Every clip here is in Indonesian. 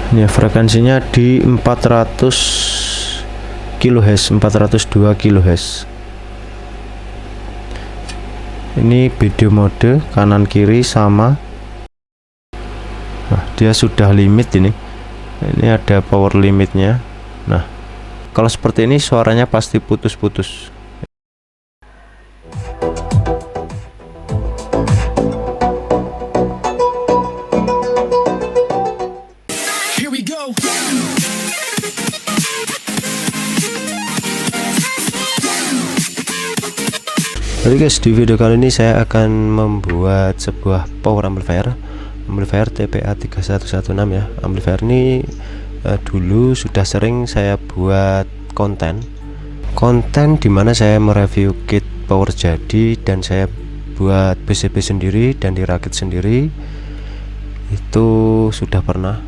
Ini frekuensinya di 400 kHz, 402 kHz. Ini video mode kanan kiri sama. Nah, dia sudah limit ini. Ini ada power limitnya. Nah, kalau seperti ini suaranya pasti putus-putus. Oke guys, di video kali ini saya akan membuat sebuah power amplifier TPA 3116 ya. Amplifier ini dulu sudah sering saya buat konten dimana saya mereview kit power jadi, dan saya buat PCB sendiri dan dirakit sendiri. Itu sudah pernah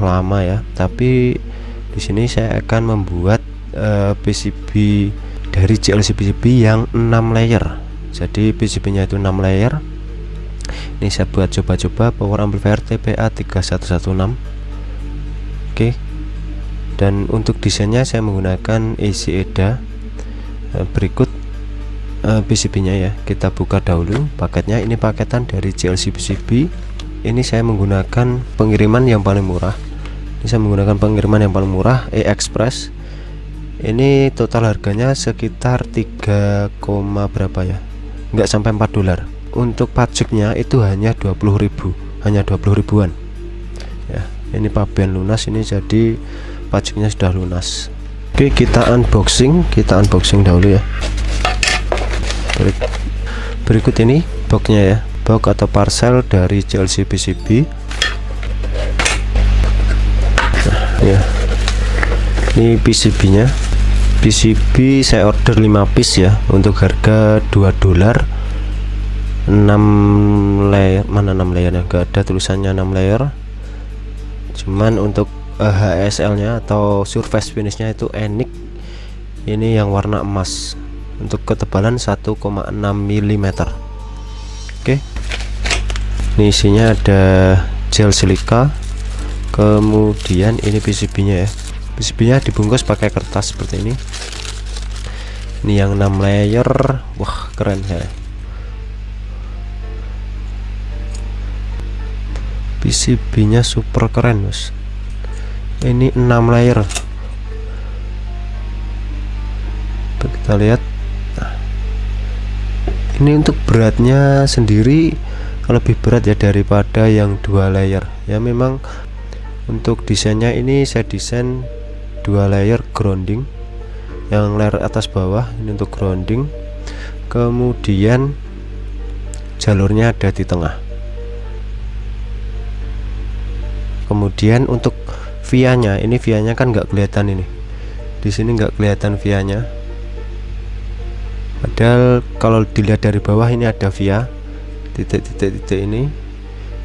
lama ya. Tapi di sini saya akan membuat PCB dari JLC PCB yang 6 layer. Jadi PCB nya itu 6 layer. Ini saya buat coba-coba power amplifier TPA 3116. Oke. Dan untuk desainnya saya menggunakan AC EDA. Berikut PCB nya ya. Kita buka dahulu paketnya. Ini paketan dari JLC PCB. Ini saya menggunakan pengiriman yang paling murah. E-Express. Ini total harganya sekitar 3, berapa ya, nggak sampai 4 dolar. Untuk pajaknya itu hanya 20.000, hanya 20 ribuan ya. Ini pabean lunas ini, jadi pajaknya sudah lunas. Oke, kita unboxing dahulu ya. Berikut ini boxnya ya, box atau parcel dari JLC PCB. Nah, ya, ini PCB nya. PCB saya order 5 piece ya, untuk harga 2 dolar. 6 layer, mana 6 layer ya, enggak ada tulisannya 6 layer. Cuman untuk HSL nya atau surface finish nya itu Enic. Ini yang warna emas, untuk ketebalan 1,6 mm. Oke. Ini isinya ada gel silika. Kemudian ini PCB nya ya. PCB nya dibungkus pakai kertas seperti ini. Ini yang 6 layer. Wah, keren ya. PCB nya super keren mas. Ini 6 layer. Kita lihat. Nah, ini untuk beratnya sendiri lebih berat ya daripada yang 2 layer ya. Memang untuk desainnya ini saya desain 2 layer grounding, yang layer atas bawah ini untuk grounding. Kemudian jalurnya ada di tengah. Kemudian untuk via-nya, ini via-nya kan nggak kelihatan ini. Di sini nggak kelihatan via-nya. Padahal kalau dilihat dari bawah ini ada via titik-titik ini.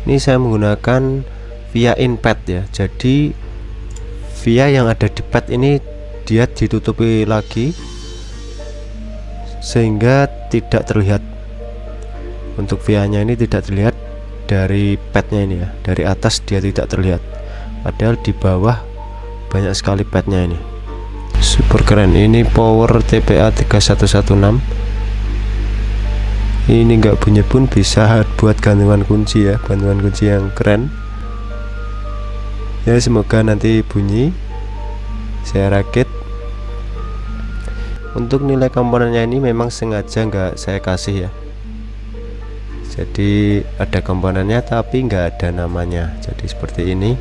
Ini saya menggunakan via in pad ya. Jadi via yang ada di pad ini dia ditutupi lagi sehingga tidak terlihat. Untuk via nya ini tidak terlihat dari padnya ini ya, dari atas dia tidak terlihat, padahal di bawah banyak sekali padnya. ini super keren. Ini power TPA 3116. Ini nggak bunyi pun bisa buat gantungan kunci ya, gantungan kunci yang keren ya. Semoga nanti bunyi. Saya rakit. Untuk nilai komponennya ini memang sengaja nggak saya kasih ya. Jadi ada komponennya tapi nggak ada namanya. Jadi seperti ini.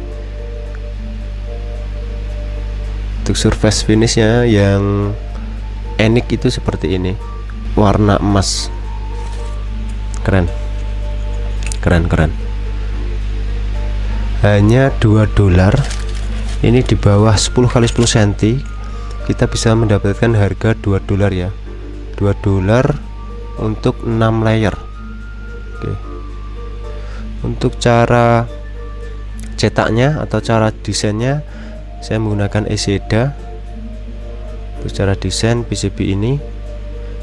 Untuk surface finishnya yang Enic itu seperti ini, warna emas. Keren. Hanya 2 dolar. Ini di bawah 10 kali 10 cm kita bisa mendapatkan harga 2 dolar ya. 2 dolar untuk 6 layer. Oke. Untuk cara cetaknya atau cara desainnya saya menggunakan AC EDA. Untuk cara desain PCB ini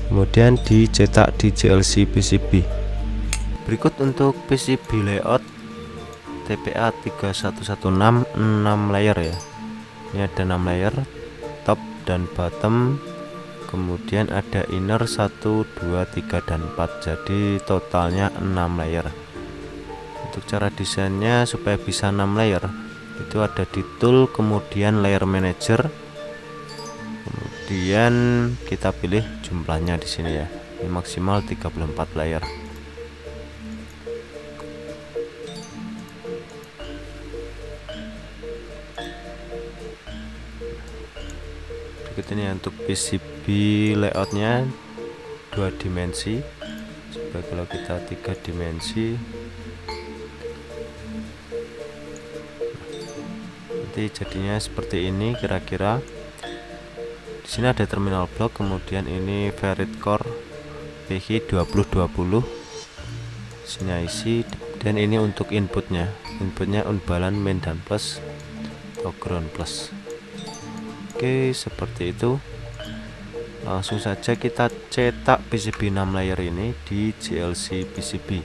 kemudian dicetak di JLC PCB. Berikut untuk PCB layout TPA 3116 6 layer ya. Ini ada 6 layer, top dan bottom, kemudian ada inner 1 2 3 dan 4, jadi totalnya 6 layer. Untuk cara desainnya supaya bisa 6 layer itu ada di tool, kemudian layer manager, kemudian kita pilih jumlahnya di sini ya. Ini maksimal 34 layer. Ini untuk PCB layoutnya 2 dimensi. Coba kalau kita 3 dimensi, nanti jadinya seperti ini kira-kira. Di sini ada terminal block, kemudian ini Verit Core PH 2020, sini IC, dan ini untuk inputnya unbalan main dan plus atau ground plus. Oke, seperti itu. Langsung saja kita cetak PCB 6 layer ini di GLC PCB.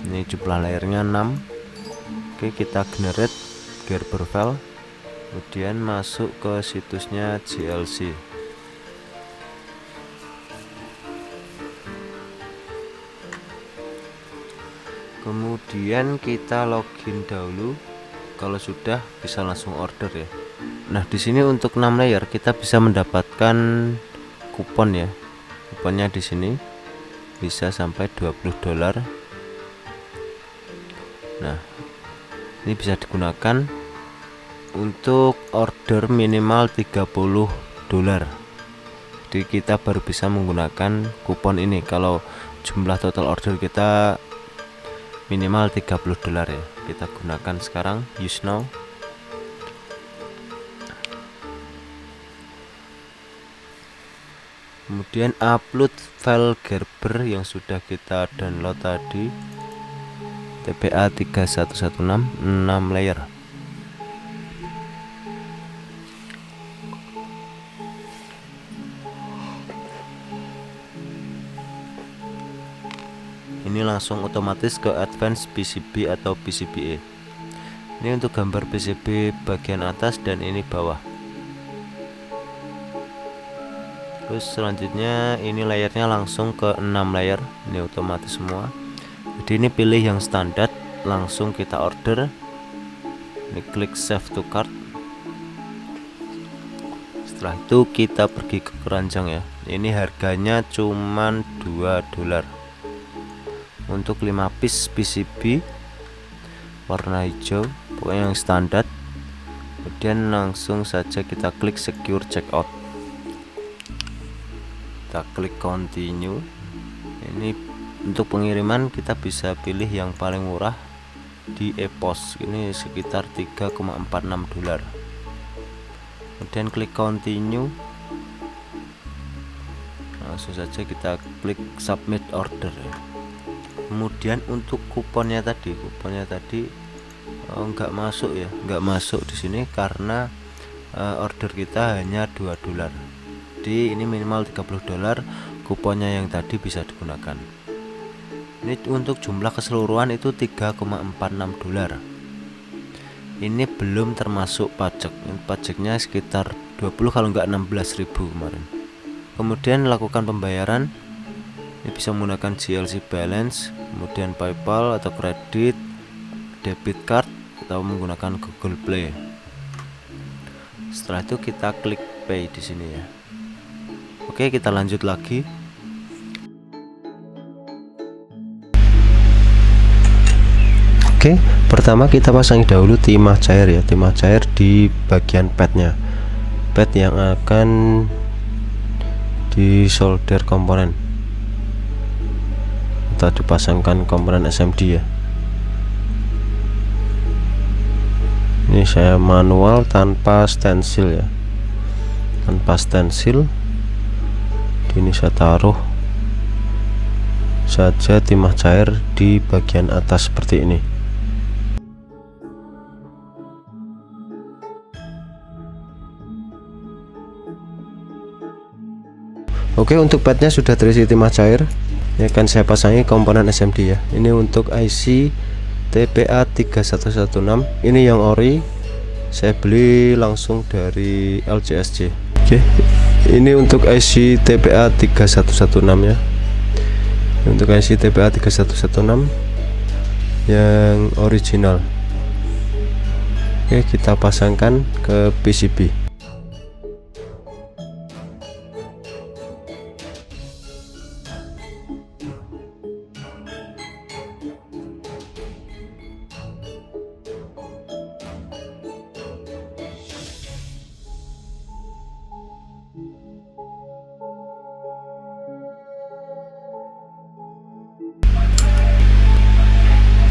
Ini jumlah layernya 6. Oke, kita generate Gerber file, kemudian masuk ke situsnya GLC. Kemudian kita login dahulu. Kalau sudah bisa langsung order ya. Nah, di sini untuk 6 layer kita bisa mendapatkan kupon ya. Kuponnya di sini bisa sampai $20. Nah, ini bisa digunakan untuk order minimal $30. Jadi kita baru bisa menggunakan kupon ini kalau jumlah total order kita minimal $30 ya. Kita gunakan sekarang, use now. Kemudian upload file Gerber yang sudah kita download tadi, TPA 3116 6 layer. Ini langsung otomatis ke advance PCB atau PCBA. Ini untuk gambar PCB bagian atas dan ini bawah. Terus selanjutnya ini layernya langsung ke 6 layer. Ini otomatis semua. Jadi ini pilih yang standar, langsung kita order. Ini klik save to cart. Setelah itu kita pergi ke keranjang ya. Ini harganya cuman $2 untuk 5 piece PCB warna hijau, pokoknya yang standar. Kemudian langsung saja kita klik secure checkout, kita klik continue. Ini untuk pengiriman kita bisa pilih yang paling murah di e-post, ini sekitar $3,46. Kemudian klik continue, langsung saja kita klik submit order ya. Kemudian untuk kuponnya tadi nggak masuk ya, nggak masuk di sini karena order kita hanya $2. Jadi ini minimal $30, kuponnya yang tadi bisa digunakan. Ini untuk jumlah keseluruhan itu $3,46. Ini belum termasuk pajak. Pajaknya sekitar 20 kalau nggak 16.000 kemarin. Kemudian lakukan pembayaran. Ini bisa menggunakan GLC Balance, kemudian PayPal atau kredit, debit card, atau menggunakan Google Play. Setelah itu kita klik pay di sini ya. Oke, kita lanjut lagi. Oke, pertama kita pasang dahulu timah cair ya, timah cair di bagian padnya, pad yang akan disolder komponen atau dipasangkan komponen SMD ya. Ini saya manual tanpa stensil ya, tanpa stensil. Ini saya taruh saja timah cair di bagian atas seperti ini. Oke, untuk padnya sudah terisi timah cair. Ini akan saya pasangi komponen SMD ya. Ini untuk IC TPA 3116. Ini yang ori, saya beli langsung dari LCSC. Oke, ini untuk IC TPA 3116 ya. Untuk IC TPA 3116 yang original. Oke, kita pasangkan ke PCB.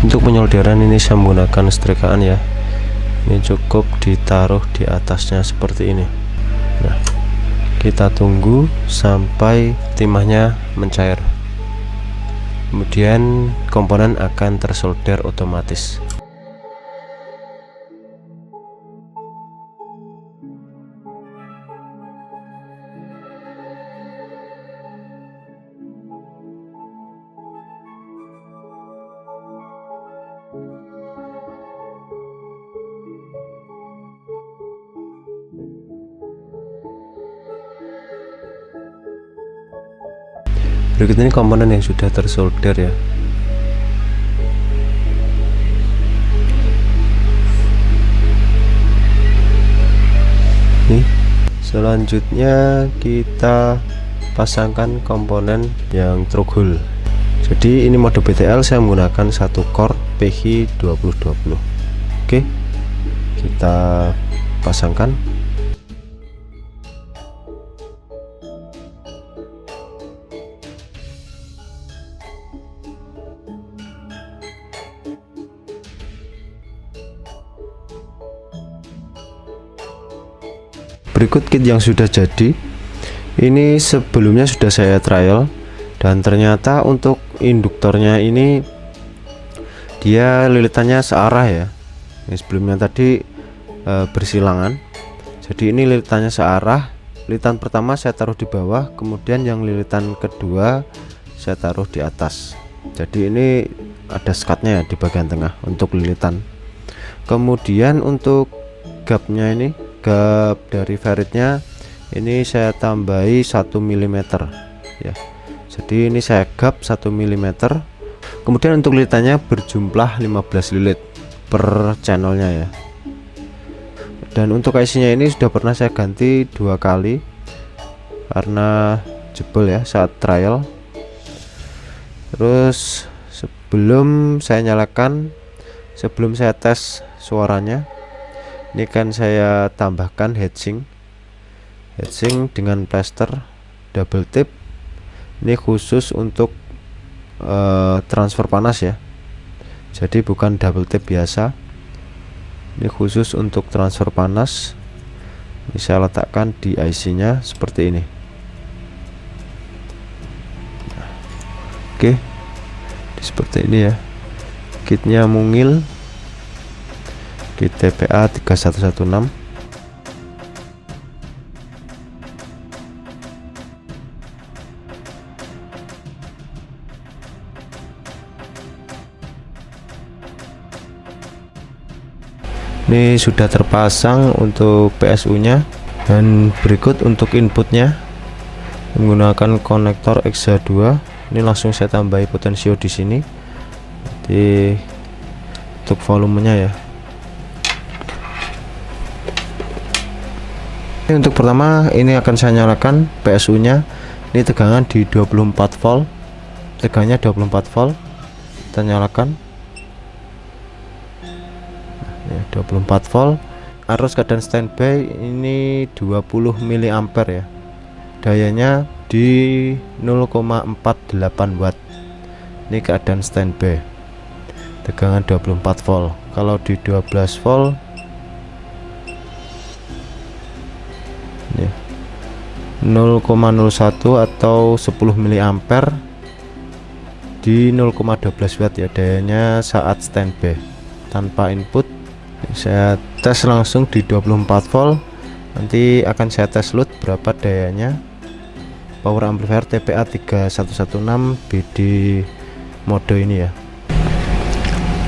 Untuk penyolderan ini saya menggunakan setrikaan ya. Ini cukup ditaruh di atasnya seperti ini. Nah, kita tunggu sampai timahnya mencair. Kemudian komponen akan tersolder otomatis. Berikut ini komponen yang sudah tersolder ya. Nih, selanjutnya kita pasangkan komponen yang truk hole. Jadi ini mode BTL, saya menggunakan satu core PH 2020. Oke, kita pasangkan. Berikut kit yang sudah jadi. Ini sebelumnya sudah saya trial dan ternyata untuk induktornya ini dia lilitannya searah ya. Ini sebelumnya tadi bersilangan. Jadi ini lilitannya searah. Lilitan pertama saya taruh di bawah, kemudian yang lilitan kedua saya taruh di atas. Jadi ini ada sekatnya ya di bagian tengah untuk lilitan. Kemudian untuk gapnya ini, gap dari ferritnya ini saya tambahi 1 mm ya. Jadi ini saya gap 1 mm. Kemudian untuk lilitannya berjumlah 15 lilit per channelnya ya. Dan untuk IC nya ini sudah pernah saya ganti 2 kali karena jebol ya saat trial. Terus sebelum saya nyalakan, sebelum saya tes suaranya, ini kan saya tambahkan heatsink dengan plaster double tip. Ini khusus untuk transfer panas ya, jadi bukan double tip biasa. Ini khusus untuk transfer panas. Ini saya letakkan di IC nya seperti ini. Oke, seperti ini ya. Kitnya mungil, kit TPA 3116. Ini sudah terpasang untuk PSU nya, dan berikut untuk inputnya menggunakan konektor XH2. Ini langsung saya tambahi potensio di sini. Jadi untuk volumenya ya. Untuk pertama ini akan saya nyalakan PSU nya. Ini tegangan di 24 volt, tegangannya 24 volt. Kita nyalakan ya, 24 volt. Arus keadaan standby ini 20 mA ya. Dayanya di 0,48 watt. Ini keadaan standby, tegangan 24 volt. Kalau di 12 volt ya, 0,01 atau 10 mA di 0,12 watt ya dayanya saat standby tanpa input. Saya tes langsung di 24 volt. Nanti akan saya tes load berapa dayanya. power amplifier TPA 3116 BD mode ini ya.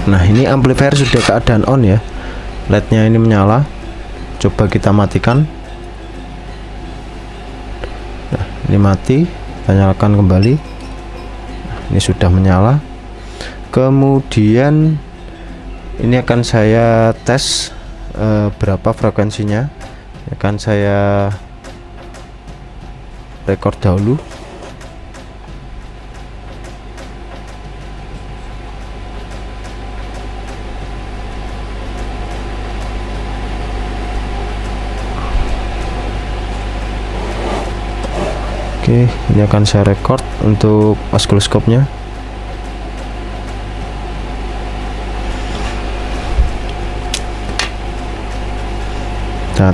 Nah, ini amplifier sudah keadaan on ya, LED-nya ini menyala. Coba kita matikan. Nah, ini mati, kita nyalakan kembali. Nah, ini sudah menyala. Kemudian ini akan saya tes berapa frekuensinya. Akan saya rekor dahulu. Oke, ini akan saya record untuk oscilloscope-nya. Kita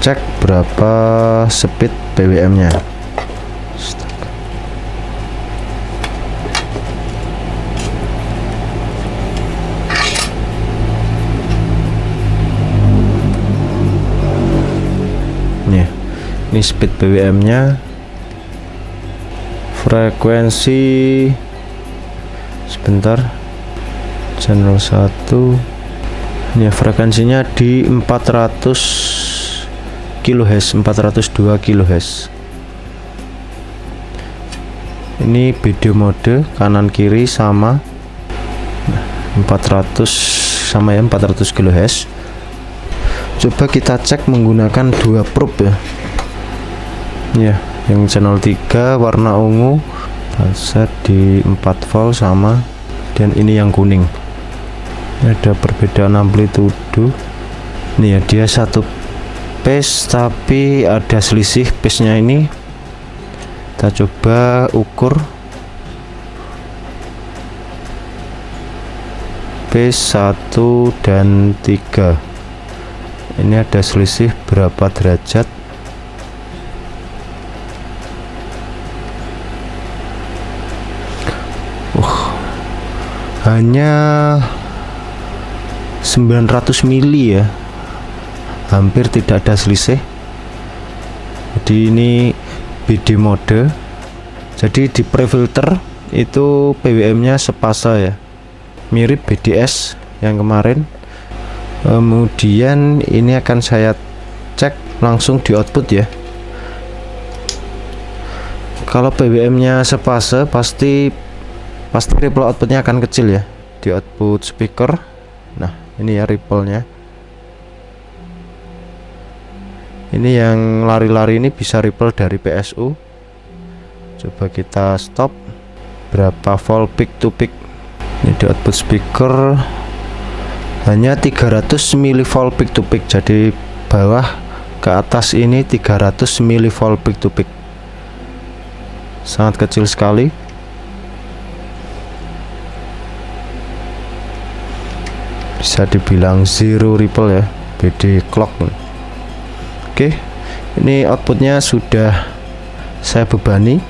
cek berapa speed PWM-nya. Ini speed PWM-nya. Frekuensi sebentar, channel 1 ini frekuensinya di 400 kHz, 402 kHz. Ini BD mode kanan kiri sama, 400 sama ya, 400 kHz. Coba kita cek menggunakan dua probe ya. Yang channel 3 warna ungu set di 4 volt sama, dan ini yang kuning. Ini ada perbedaan amplitudo. Ini ya, dia satu phase tapi ada selisih phase-nya ini. Kita coba ukur phase 1 dan 3. Ini ada selisih berapa derajat? Hanya 900 mili ya, hampir tidak ada selisih. Jadi ini BD mode, jadi di prefilter itu PWM nya sepasa ya, mirip BDS yang kemarin. Kemudian ini akan saya cek langsung di output ya. Kalau PWM nya sepasa pasti ripple outputnya akan kecil ya di output speaker. Nah, ini ya ripple-nya. Ini yang lari-lari ini bisa ripple dari PSU. Coba kita stop. Berapa volt peak to peak? Ini di output speaker hanya 300 mV peak to peak. Jadi bawah ke atas ini 300 mV peak to peak. Sangat kecil sekali. Bisa dibilang zero ripple ya, BD clock. Oke, ini outputnya sudah saya bebani.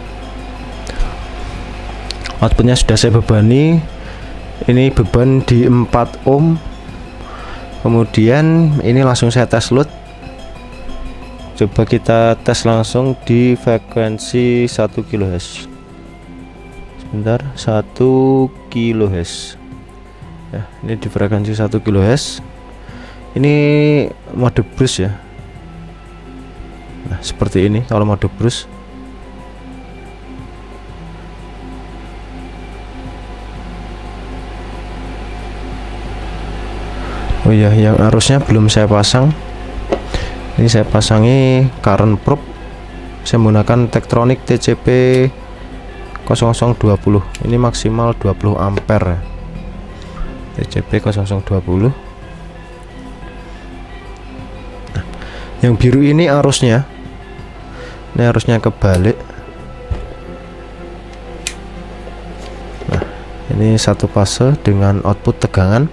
Ini beban di 4 ohm. Kemudian ini langsung saya tes load. Coba kita tes langsung di frekuensi 1 kHz. Sebentar, 1 kHz ya, ini di frekuensi 1 kHz. Ini mode brush ya. Nah, seperti ini kalau mode brush. Oh ya, yang arusnya belum saya pasang. Ini saya pasangi current probe. Saya menggunakan Tektronix TCP 0020. Ini maksimal 20 ampere ya. TCP 0020. Nah, yang biru ini arusnya. Ini arusnya kebalik. Nah, ini satu fase dengan output tegangan.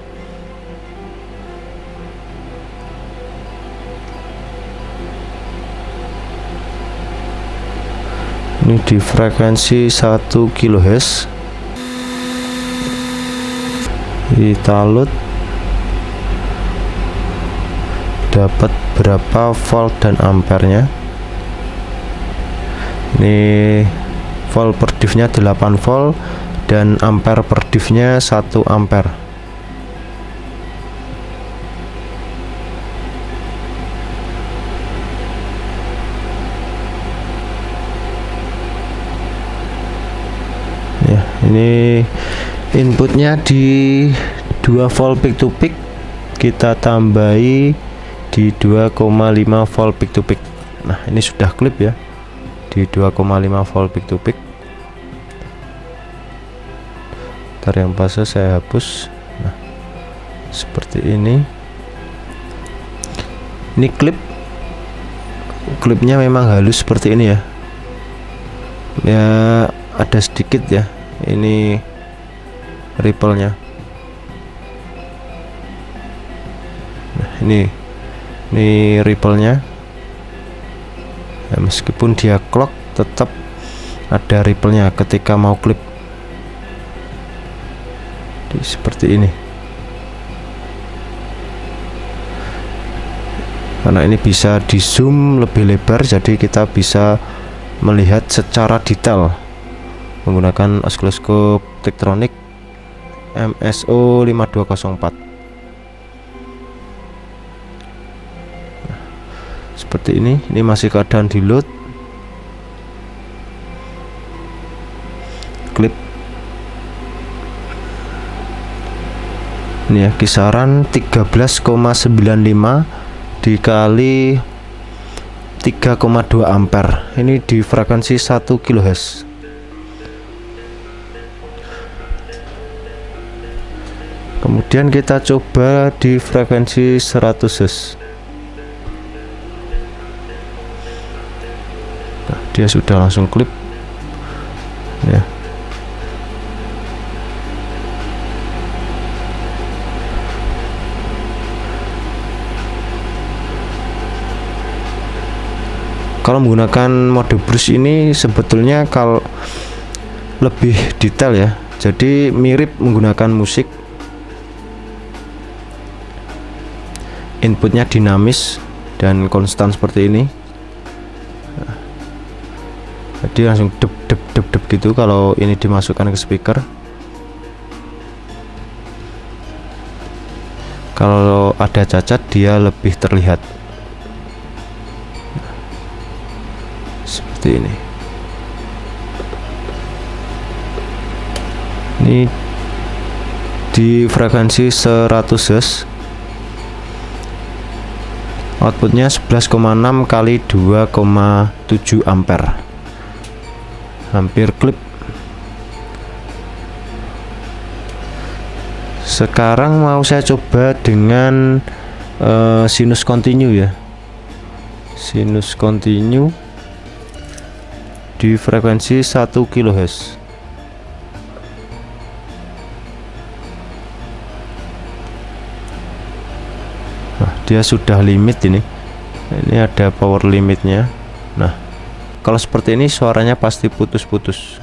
Ini di frekuensi 1 kHz. Kita load, dapat berapa volt dan ampernya. Ini volt per diffnya 8 volt dan ampere per diffnya 1 ampere. Ya, ini inputnya di 2 volt peak to peak, kita tambahi di 2,5 volt peak to peak. Nah, ini sudah klip ya, di 2,5 volt peak to peak. Ntar yang fase saya hapus. Nah, seperti ini. Ini klipnya memang halus seperti ini ya. Ya, ada sedikit ya ini ripple-nya. Nah, ini ripple-nya. Ya, meskipun dia clock, tetap ada ripple-nya ketika mau klip. Seperti ini. Karena ini bisa di zoom lebih lebar, jadi kita bisa melihat secara detail menggunakan osiloskop Tektronix MSO 5204. Nah, seperti ini masih keadaan di load. Klip ini ya, kisaran 13,95 dikali 3,2 ampere. Ini di frekuensi 1 kHz. Kemudian kita coba di frekuensi 100 Hz. Nah, dia sudah langsung klip ya. Kalau menggunakan mode brush ini sebetulnya kalau lebih detail ya, jadi mirip menggunakan musik. Inputnya dinamis dan konstan seperti ini. Nah, jadi langsung dep dep dep dep gitu kalau ini dimasukkan ke speaker. Kalau ada cacat dia lebih terlihat. Seperti ini. Ini di frekuensi 100 Hz. Outputnya 11,6 kali 2,7 ampere. Hampir klip. Sekarang mau saya coba dengan sinus continue ya. Sinus continue di frekuensi 1 kHz. Nah, dia sudah limit ini. Ini ada power limitnya. Nah, kalau seperti ini suaranya pasti putus-putus.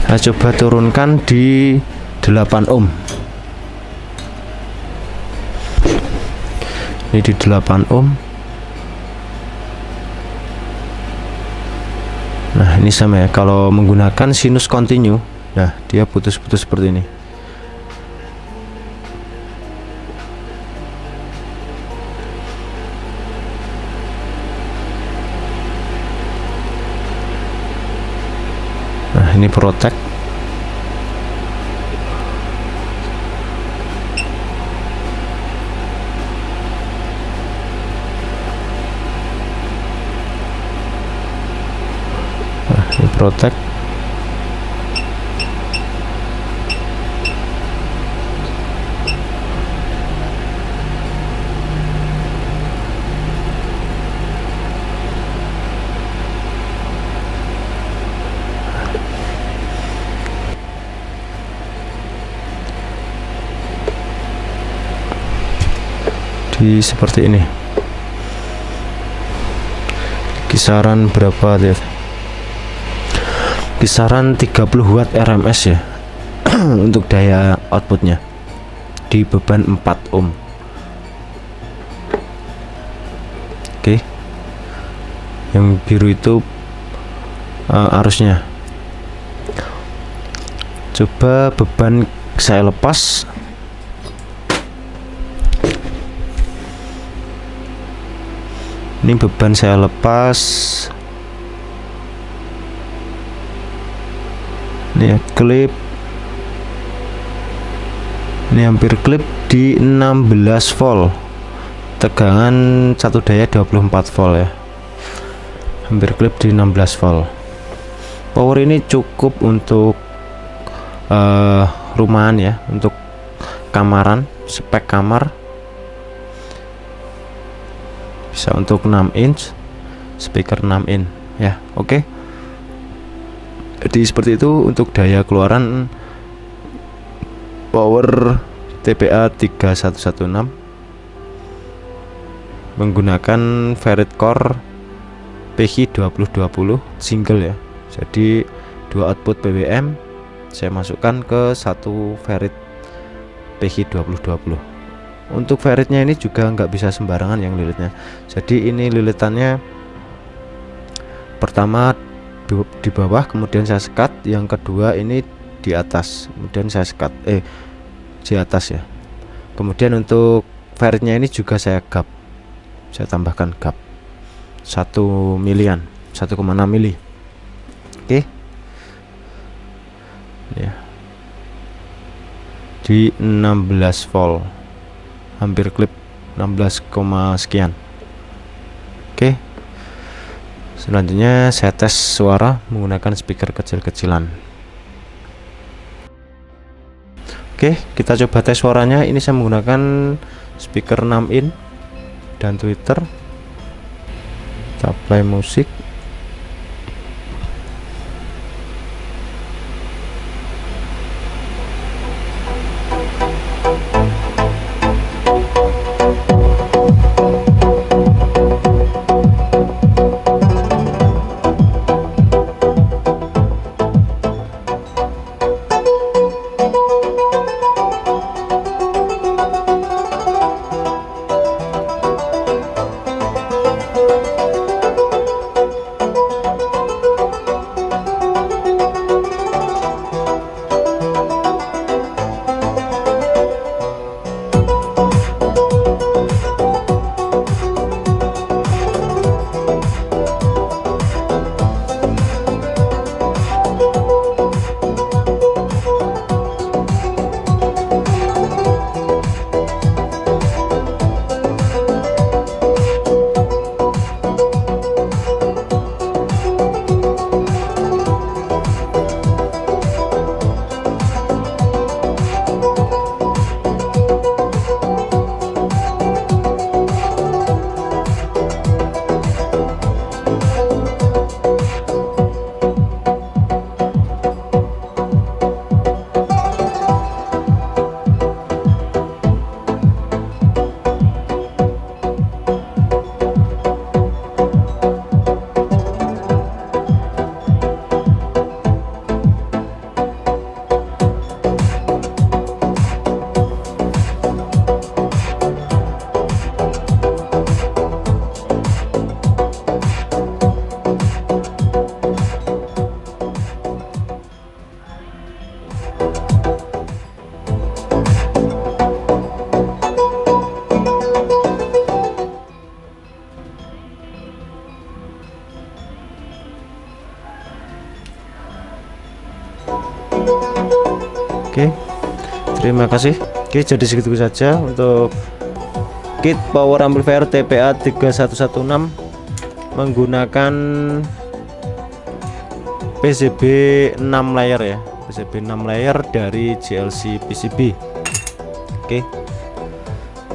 Nah, coba turunkan di 8 ohm. Ini di 8 ohm. Nah, ini sama ya, kalau menggunakan sinus continue, nah dia putus-putus seperti ini. Nah, ini protect. Protect. Di seperti ini. Kisaran berapa lihat? Kisaran 30 watt RMS ya untuk daya outputnya di beban 4 ohm. Oke, yang biru itu arusnya. Coba beban saya lepas. Ini beban saya lepas. Ini ya, klip. Ini hampir klip di 16 volt. Tegangan satu daya 24 volt ya. Hampir klip di 16 volt. Power ini cukup untuk rumahan ya, untuk kamaran, spek kamar. Bisa untuk 6 inch, speaker 6 inch ya. Oke. Jadi seperti itu untuk daya keluaran power TPA 3116 menggunakan Ferrite Core PH2020 single ya. Jadi dua output PWM saya masukkan ke satu Ferrite PH2020. Untuk ferritnya ini juga nggak bisa sembarangan yang lilitnya. Jadi ini lilitannya pertama di bawah, kemudian saya sekat. Yang kedua ini di atas, kemudian saya sekat di atas ya. Kemudian untuk ferritnya ini juga saya gap, saya tambahkan gap 1 milian, 1,6 mili. Oke ya, di 16 volt, hampir klip 16, sekian. Oke, selanjutnya saya tes suara menggunakan speaker kecil-kecilan. Oke, kita coba tes suaranya. Ini saya menggunakan speaker 6 in dan tweeter. Kita play musik. Oke, terima kasih. Oke, jadi segitu saja untuk kit power amplifier TPA 3116 menggunakan PCB 6 layer ya, PCB 6 layer dari JLC PCB. Oke,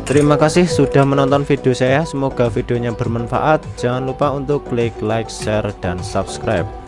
terima kasih sudah menonton video saya. Semoga videonya bermanfaat. Jangan lupa untuk klik like, share, dan subscribe.